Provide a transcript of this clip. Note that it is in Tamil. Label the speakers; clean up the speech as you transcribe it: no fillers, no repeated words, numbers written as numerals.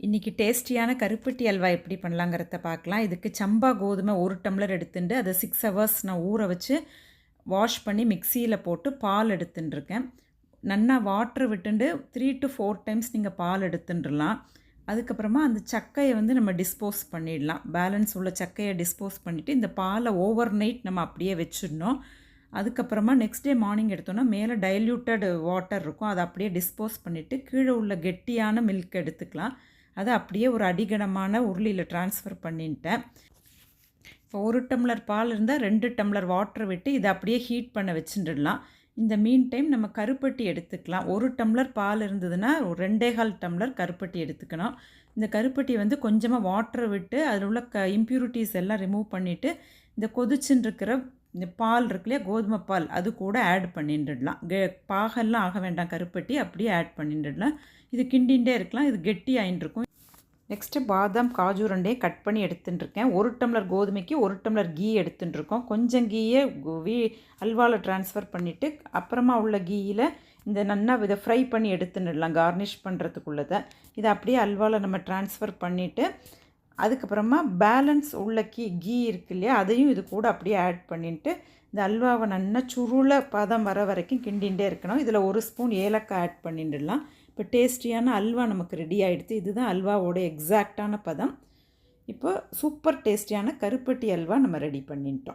Speaker 1: இன்றைக்கி டேஸ்டியான கருப்பட்டி அல்வா எப்படி பண்ணலாங்கிறத பார்க்கலாம். இதுக்கு சம்பா கோதுமை 1 டம்ளர் எடுத்துட்டு அதை 6 ஹவர்ஸ் நான் ஊற வச்சு வாஷ் பண்ணி மிக்சியில் போட்டு பால் எடுத்துட்டுருக்கேன். நல்லா வாட்டர் விட்டுண்டு 3 to 4 டைம்ஸ் நீங்கள் பால் எடுத்துட்டுலாம். அதுக்கப்புறமா அந்த சக்கையை நம்ம டிஸ்போஸ் பண்ணிடலாம். பேலன்ஸ் உள்ள சக்கையை டிஸ்போஸ் பண்ணிவிட்டு இந்த பாலை ஓவர் நைட் நம்ம அப்படியே வச்சிடணும். அதுக்கப்புறமா நெக்ஸ்ட் டே மார்னிங் எடுத்தோன்னா மேலே டைல்யூட்டட் வாட்டர் இருக்கும், அதை அப்படியே டிஸ்போஸ் பண்ணிவிட்டு கீழே உள்ள கெட்டியான மில்க் எடுத்துக்கலாம். அதை அப்படியே ஒரு அடிகனமான உருளியில் ட்ரான்ஸ்ஃபர் பண்ணிட்டேன். இப்போ 1 டம்ளர் பால் இருந்தால் 2 டம்ளர் வாட்டர் விட்டு இதை அப்படியே ஹீட் பண்ண வச்சுட்டுடலாம். இந்த மீன் டைம் நம்ம கருப்பட்டி எடுத்துக்கலாம். 1 டம்ளர் பால் இருந்ததுன்னா 2.25 டம்ளர் கருப்பட்டி எடுத்துக்கணும். இந்த கருப்பட்டி கொஞ்சமாக வாட்டரை விட்டு அதில் உள்ள இம்ப்யூரிட்டிஸ் எல்லாம் ரிமூவ் பண்ணிவிட்டு இந்த கொதிச்சுன்னு இருக்கிற இந்த பால் இருக்கு இல்லையா, கோதுமை பால், அது கூட ஆட் பண்ணிட்டுடலாம். பாகெல்லாம் ஆக வேண்டாம், கருப்பட்டி அப்படியே ஆட் பண்ணிட்டுடலாம். இது கிண்டிகிட்டே இருக்கலாம், இது கெட்டி ஆகிட்டுருக்கும். நெக்ஸ்ட்டு பாதாம் காஜு ரெண்டையும் கட் பண்ணி எடுத்துட்டுருக்கேன். 1 டம்ளர் கோதுமைக்கு 1 டம்ளர் கீ எடுத்துட்டுருக்கோம். கொஞ்சம் கீயை அல்வாவில் ட்ரான்ஸ்ஃபர் பண்ணிவிட்டு அப்புறமா உள்ள கீயில் இந்த நல்லா இதை ஃப்ரை பண்ணி எடுத்துட்டுடலாம் கார்னிஷ் பண்ணுறதுக்குள்ளதை. இதை அப்படியே அல்வாவில் நம்ம ட்ரான்ஸ்ஃபர் பண்ணிவிட்டு அதுக்கப்புறமா பேலன்ஸ் உள்ள கீ இருக்கு இல்லையா, அதையும் இது கூட அப்படியே ஆட் பண்ணிட்டு இந்த அல்வாவை நல்லா சுருள பதம் வர வரைக்கும் கிண்டிகிட்டே இருக்கணும். இதில் 1 ஸ்பூன் ஏலக்காய் ஆட் பண்ணிடலாம். இப்போ டேஸ்டியான அல்வா நமக்கு ரெடி ஆகிடுது. இதுதான் அல்வாவோட எக்ஸாக்டான பதம். இப்போ சூப்பர் டேஸ்டியான கருப்பட்டி அல்வா நம்ம ரெடி பண்ணிட்டோம்.